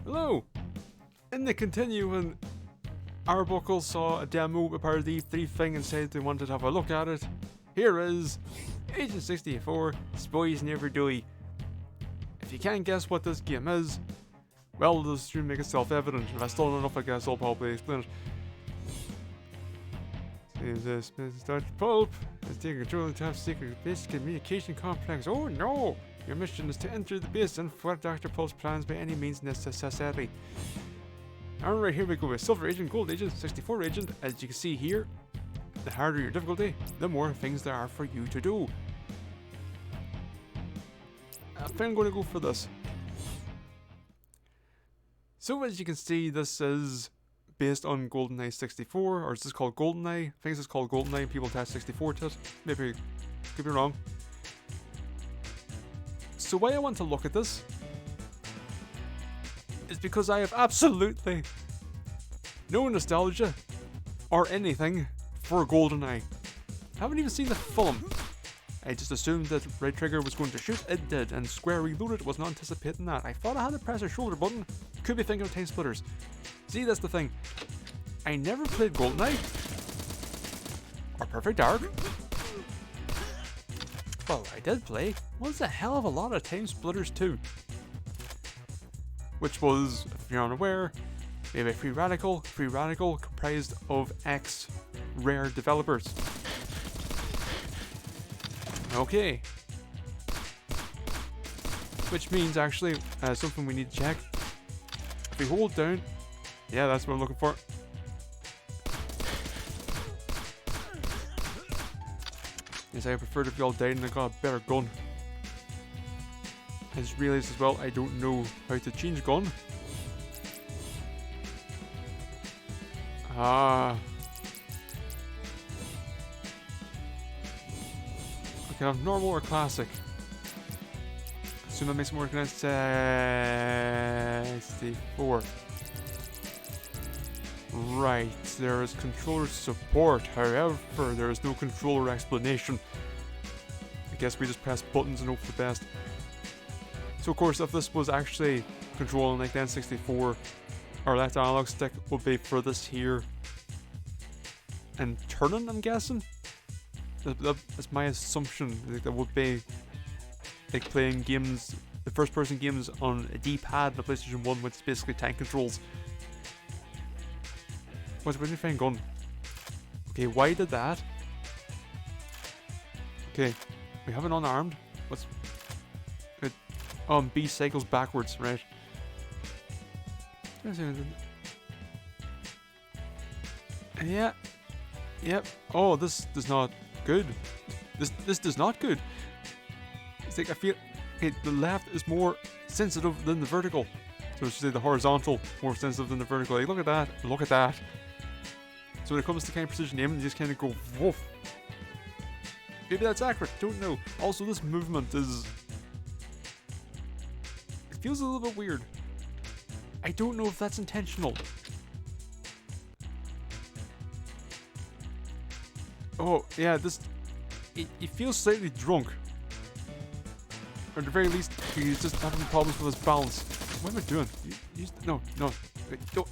Hello! In the continuing, Arebuckle saw a demo about the Eve 3 thing and said they wanted to have a look at it. Here is Agent 64 Spies Never Die. If you can't guess what this game is, well, this should make it self-evident. If I still don't know enough, I guess I'll probably explain it. This Dutch Pulp is taking control of the top secret base communication complex. Oh no! Your mission is to enter the base and thwart Dr. Pulp's plans by any means necessary. Alright, here we go with Silver Agent, Gold Agent, 64 Agent. As you can see here, the harder your difficulty, the more things there are for you to do. I think I'm going to go for this. So as you can see, this is based on GoldenEye 64, or is this called GoldenEye? I think this is called GoldenEye, people attach 64 to it. Maybe, could be wrong. So why I want to look at this is because I have absolutely no nostalgia or anything for GoldenEye. I haven't even seen the film. I just assumed that Red Trigger was going to shoot, it did, and Square Reloaded was not anticipating that. I thought I had to press a shoulder button, could be thinking of Time Splitters. See, that's the thing. I never played GoldenEye or Perfect Dark. Well, I did play. Was a hell of a lot of Time Splitters too. Which was, if you're unaware, made by Free Radical. Free Radical comprised of ex-Rare developers. Okay. Which means actually, something we need to check. If we hold down, yeah, that's what I'm looking for. Yes, I prefer to be all down and I got a better gun. I just realised as well I don't know how to change gun. Ah. I can have normal or classic. Assume that makes it more organized. 64. Right, there is controller support, however, there is no controller explanation. I guess we just press buttons and hope for the best. So of course, if this was actually controlling like the N64, our left analog stick would be for this here. And turning, I'm guessing? That's my assumption, like, that would be like playing games, the first person games on a D-pad on the PlayStation 1, which is basically tank controls. Where's the fine gun? Okay, why did that? Okay, we have an unarmed. What's it? B cycles backwards, right? Yeah. Yep. Oh, this is not good. This is not good. It's like I feel the left is more sensitive than the vertical. So I should say the horizontal more sensitive than the vertical. Like, look at that. Look at that. So when it comes to kind of precision aiming, you just kind of go woof. Maybe that's accurate, don't know. Also, this movement is... it feels a little bit weird. I don't know if that's intentional. Oh, yeah, this... It feels slightly drunk. Or at the very least, he's just having problems with his balance. What am I doing? No. Wait, no.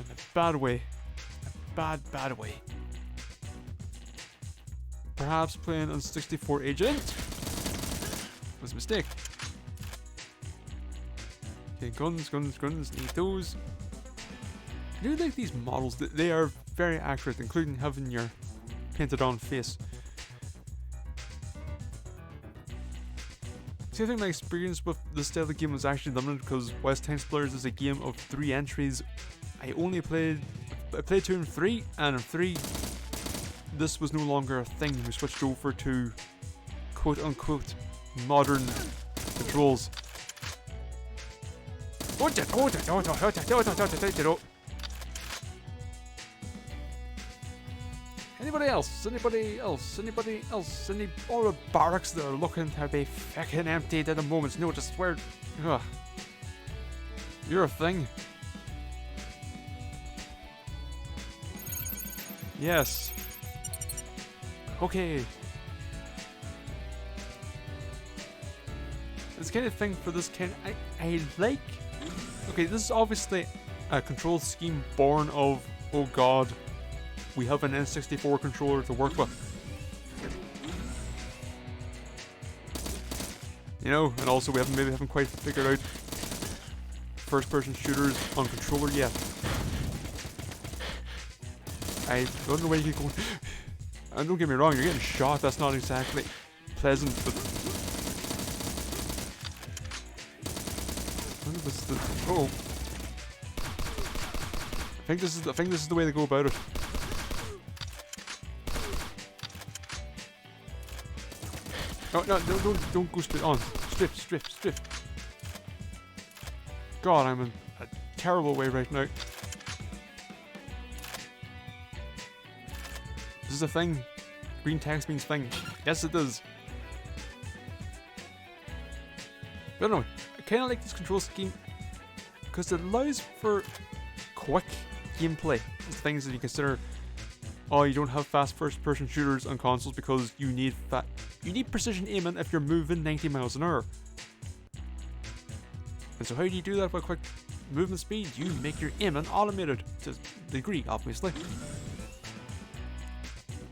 In a bad way. A bad way. Perhaps playing on 64 Agent was a mistake. Okay, guns, need those. I do like these models, they are very accurate, including having your painted on face. See, I think my experience with this style of game was actually limited because whilst Time Splitters is a game of 3 entries, I played 2 and 3, and in 3, this was no longer a thing. We switched over to quote unquote modern controls. Anybody else? Any all the barracks that are looking to be fucking emptied at a moment's notice? Where? Ugh. You're a thing. Yes. Okay. This kind of thing for this kind, I like. Okay, this is obviously a control scheme born of, oh god, we have an N64 controller to work with. You know, and also we haven't quite figured out first-person shooters on controller yet. I don't know where you keep going. And don't get me wrong, you're getting shot. That's not exactly pleasant, but oh, I think this is the way to go about it. Oh no, don't go straight on. Strip. God, I'm in a terrible way right now. This is a thing. Green text means thing. Yes, it does. But no, I kind of like this control scheme because it allows for quick gameplay. It's things that you consider. Oh, you don't have fast first-person shooters on consoles because you need precision aiming if you're moving 90 miles an hour. And so how do you do that with quick movement speed? You make your aiming automated to a degree, obviously.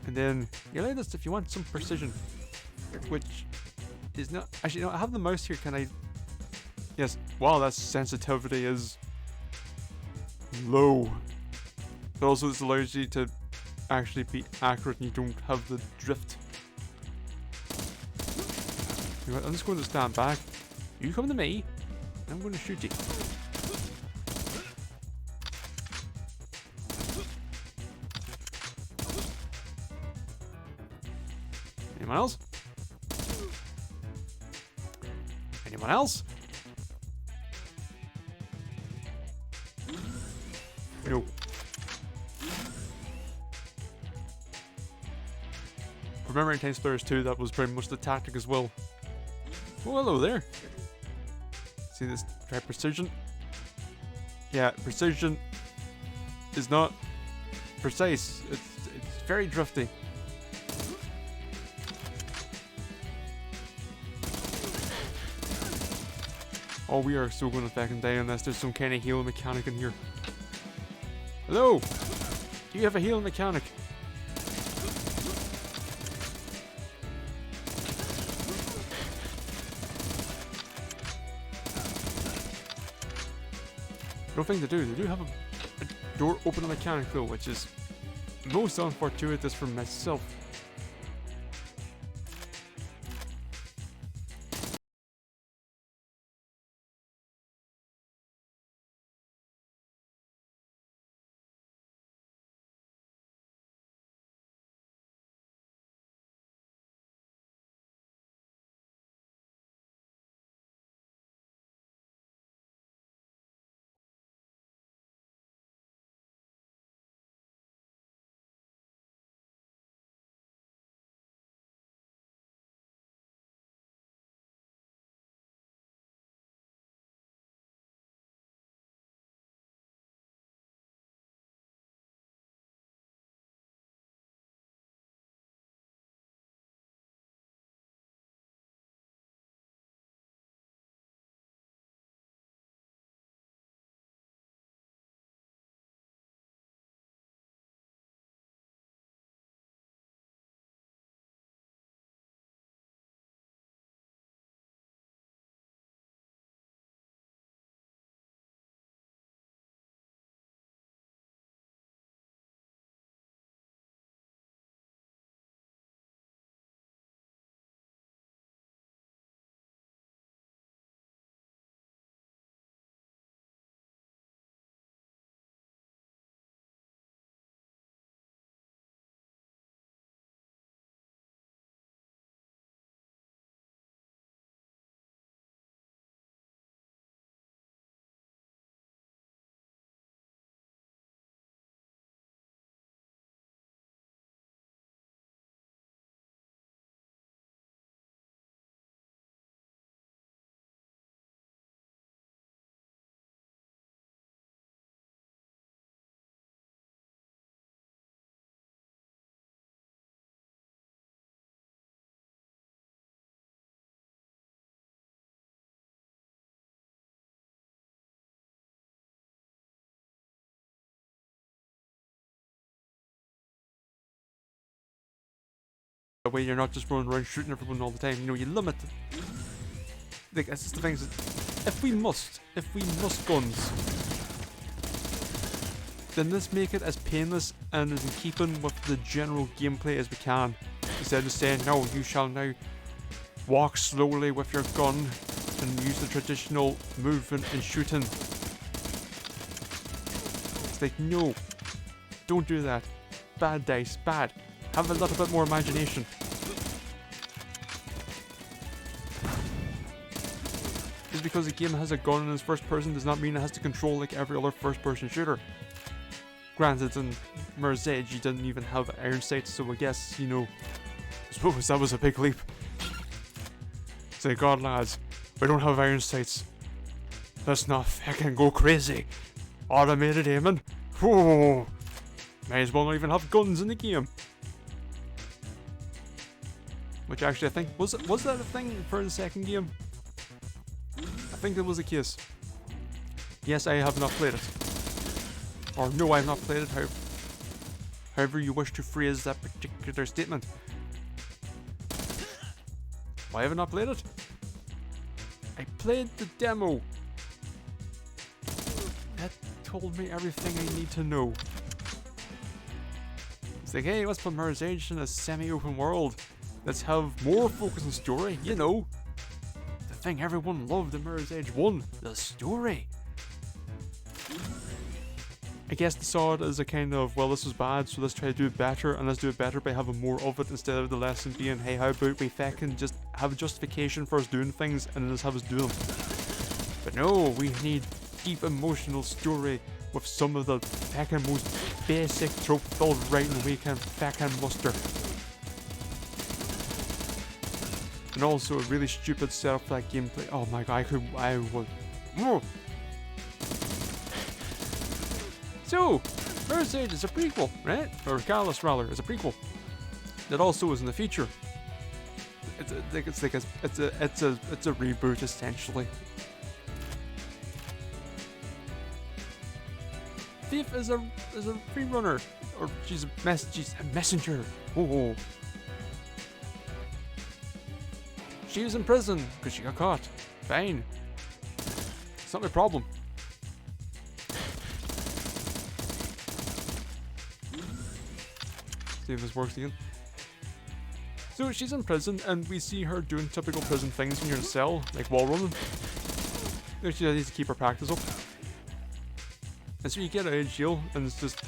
And then you allow this if you want some precision, which is not actually. No, I have the mouse here. Can I? Yes. Wow, that sensitivity is low. But also, this allows you to actually be accurate, and you don't have the drift. You know what, I'm just going to stand back. You come to me, and I'm going to shoot you. Anyone else? Anyone else? No. Remember in Time Splitters 2, that was pretty much the tactic as well. Oh, hello there. See this? Try precision. Yeah, precision is not precise. It's very drifty. Oh, we are so going to fucking die unless there's some kind of healing mechanic in here. Hello? Do you have a healing mechanic? No thing to do. They do have a door opener mechanic though, which is most unfortuitous for myself. That way you're not just running around shooting everyone all the time. You know, you limit. Like, that's just the things that if we must guns, then let's make it as painless and as in keeping with the general gameplay as we can. Instead of saying, no, you shall now walk slowly with your gun and use the traditional movement and shooting. It's like, no, don't do that. Bad dice, bad. Have a little bit more imagination. Just because a game has a gun in its first person does not mean it has to control like every other first person shooter. Granted, in Mirror's Edge you didn't even have iron sights, so I guess, you know, I suppose that was a big leap. Say, God lads, we don't have iron sights. Let's not fucking go crazy. Automated aiming? Whoa. May as well not even have guns in the game. Which actually I think, was that a thing for the second game? I think that was the case. Yes, I have not played it. Or no, I have not played it, however you wish to phrase that particular statement. Why have I not played it? I played the demo. That told me everything I need to know. It's like, hey, let's put Mirror's Edge in a semi-open world. Let's have more focus on story, you know. The thing everyone loved in Mirror's Edge 1, the story. I guess they saw it as a kind of, well, this was bad, so let's try to do it better, and let's do it better by having more of it instead of the lesson being, hey, how about we fucking just have a justification for us doing things and then just have us do them. But no, we need deep emotional story with some of the fucking most basic trope-filled writing we can fucking muster. And also a really stupid setup for that gameplay. Oh my god, I would. Oh. So, Mirror's Edge is a prequel, right? Or Catalyst rather, is a prequel. That also is in the future. It's a reboot essentially. Thief is a free runner, or she's a messenger. Oh. She was in prison because she got caught. Fine. It's not my problem. See if this works again. So she's in prison and we see her doing typical prison things when you're in a cell, like wall running. She needs to keep her practice up. And so you get out of jail and it's just,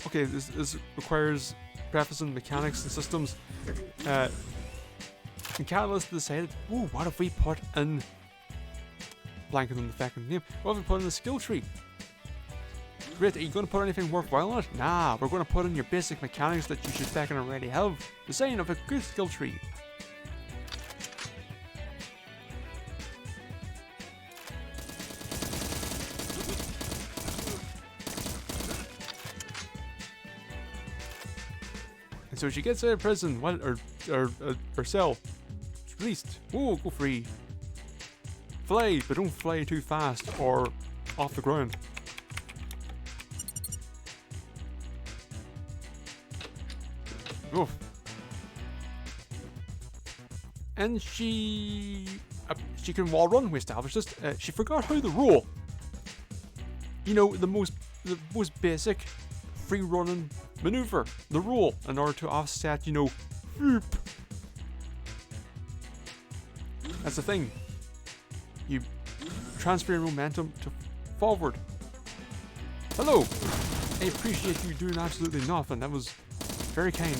okay, this requires prefacing mechanics and systems. And Catalyst decided, ooh, what if we put in, blanking on the fucking name, what if we put in a skill tree? Great, are you going to put anything worthwhile in it? Nah, we're going to put in your basic mechanics that you should fucking already have. The sign of a good skill tree. And so she gets out of prison, or cell. She's released. Ooh, go free. Fly, but don't fly too fast or off the ground. Oof. And she can wall run. We established this. She forgot how to roll. You know, the most basic free running maneuver, the roll, in order to offset, you know, whoop. That's the thing. You transfer your momentum to forward. Hello. I appreciate you doing absolutely nothing. That was very kind.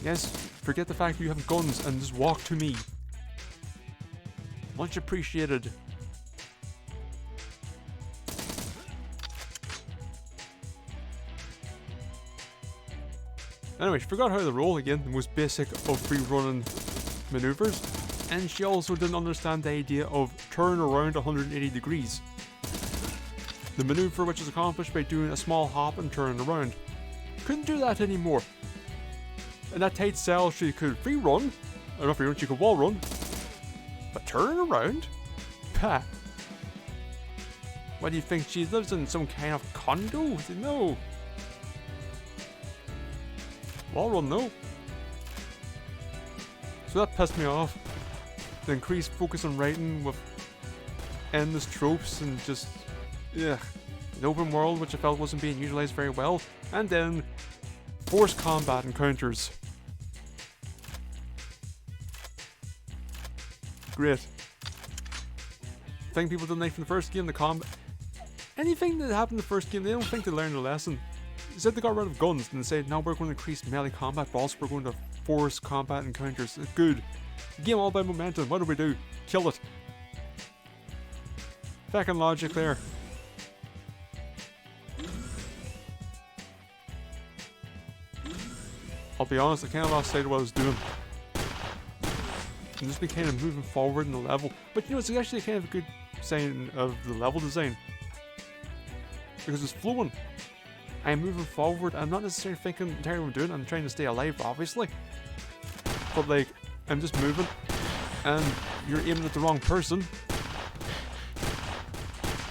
Yes, forget the fact that you have guns and just walk to me. Much appreciated. Anyway, she forgot how to roll again, the most basic of free running maneuvers. And she also didn't understand the idea of turn around 180 degrees. The maneuver which is accomplished by doing a small hop and turn around. Couldn't do that anymore. In that tight cell she could free run, or not free run, she could wall run. But turn around? Pah. What do you think? She lives in some kind of condo? No. Well, no. So that pissed me off. The increased focus on writing with endless tropes and just, ugh. An open world which I felt wasn't being utilized very well. And then forced combat encounters. Great. Thing people didn't like from the first game, the combat. Anything that happened in the first game, they don't think they learned a lesson. They said they got rid of guns and they said, now we're going to increase melee combat, but also we're going to force combat encounters. Good. The game all about momentum. What do? Kill it. Fucking logic there. I'll be honest, I kind of lost sight of what I was doing. And just been kind of moving forward in the level. But you know, it's actually kind of a good sign of the level design. Because it's flowing. I'm moving forward. I'm not necessarily thinking entirely what I'm doing. I'm trying to stay alive, obviously. But like, I'm just moving. And you're aiming at the wrong person.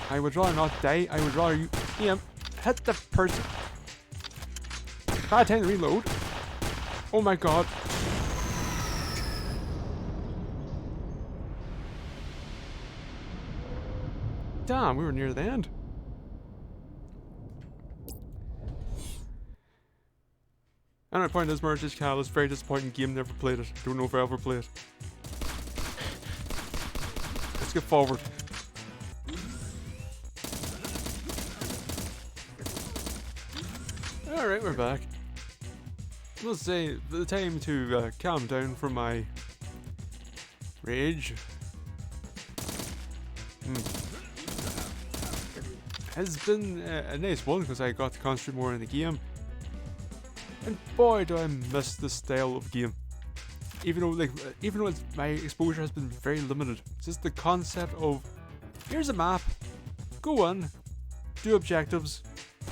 I would rather not die. I would rather you aim, hit the person. Bad time to reload. Oh my god. Damn, we were near the end. And my point is, Merge Catalyst, very disappointing game, never played it. Don't know if I ever play it. Let's get forward. Alright, we're back. Let's say the time to calm down from my rage has been a nice one because I got to concentrate more in the game. And boy, do I miss this style of game. Even though my exposure has been very limited, it's just the concept of here's a map, go on, do objectives,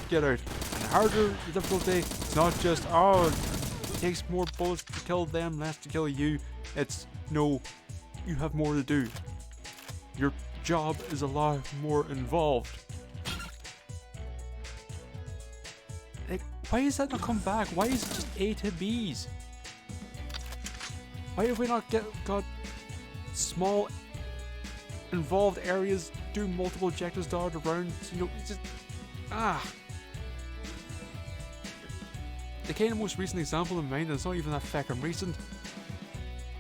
get out. And harder the difficulty, it's not just it takes more bullets to kill them, less to kill you. It's no, you have more to do. Your job is a lot more involved. Like, why is that not come back? Why is it just A to B's? Why have we not got small involved areas, do multiple objectives dotted around? You know, it's just the kind of most recent example in mind, and it's not even that fucking recent,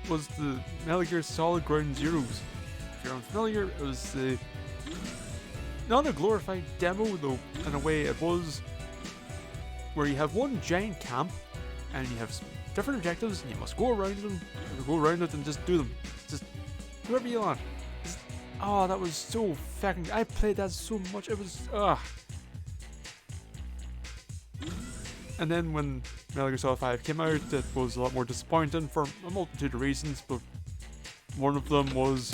was the Metal Gear Solid Ground Zeroes. If you're unfamiliar, it was not a glorified demo though, in a way it was, where you have one giant camp, and you have different objectives, and you must go around them, and just do them. Just whoever you want. Oh, that was so fucking. I played that so much. It was And then when Metal Gear Solid 5 came out, it was a lot more disappointing for a multitude of reasons, but one of them was,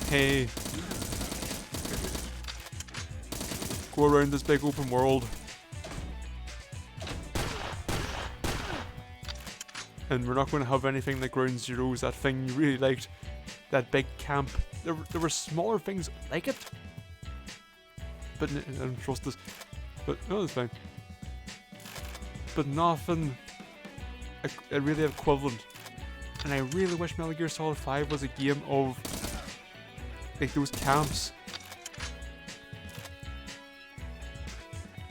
hey, go around this big open world, and we're not going to have anything like Ground Zeroes, that thing you really liked, that big camp. There were smaller things like it, but I don't trust this. But no, it's fine. But nothing really equivalent. And I really wish Metal Gear Solid 5 was a game of like those camps,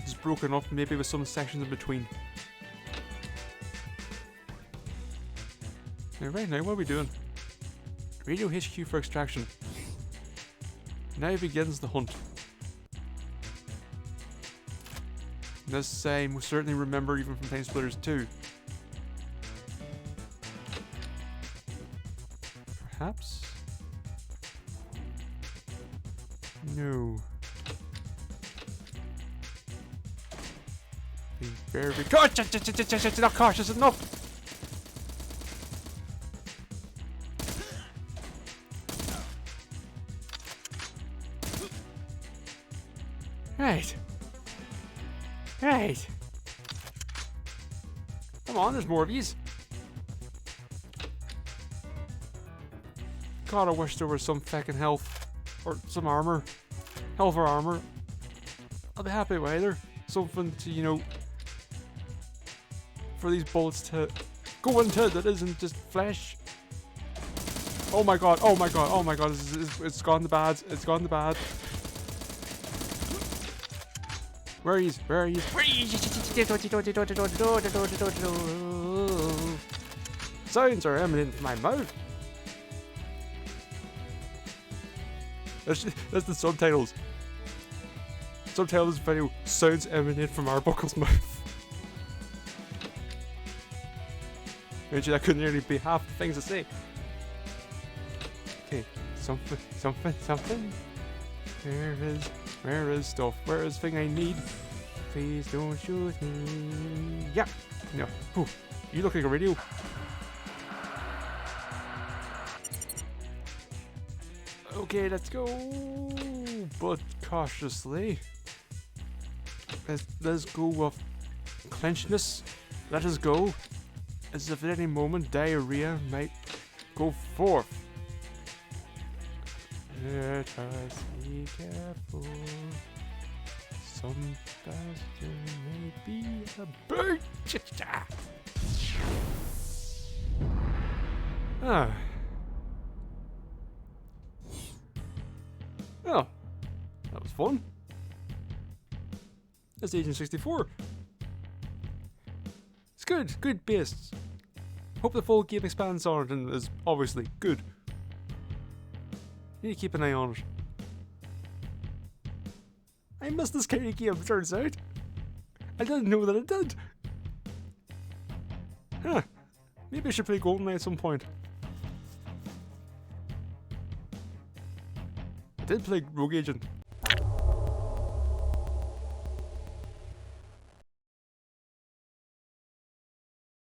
just broken up, maybe with some sections in between. Now, right now, what are we doing? Radio HQ for extraction. Now begins the hunt. This I most certainly remember even from Time Splitters 2. Perhaps? No. Be very cautious. Not cautious enough. Right. Right. Come on, there's more of these. God, I wish there was some fucking health or some armor. hell of armor. I'll be happy with either. Something to, you know, for these bullets to go into that isn't just flesh. Oh my god, oh my god, oh my god, it's gone to bad, it's gone to bad. Where are you? Where are you? Where are you? Sounds are emanating from my mouth. That's the subtitles. Subtitle of this video, sounds emanate from Arebuckle's mouth. Actually, that could nearly be half the things to say. Okay, something. Where is stuff? Where is thing I need? Please don't shoot me. Yeah. No. Whew. You look like a radio. Okay, let's go. But cautiously. Let's go with clenchedness. Let us go. As if at any moment diarrhea might go forth. Let us be careful. Some bastard may be a bird. Ah. Oh, that was fun. That's Agent 64. It's good base. Hope the full game expands on it and is obviously good. Need to keep an eye on it. I missed this kind of game, turns out. I didn't know that it did. Huh. Maybe I should play GoldenEye at some point. I did play Rogue Agent.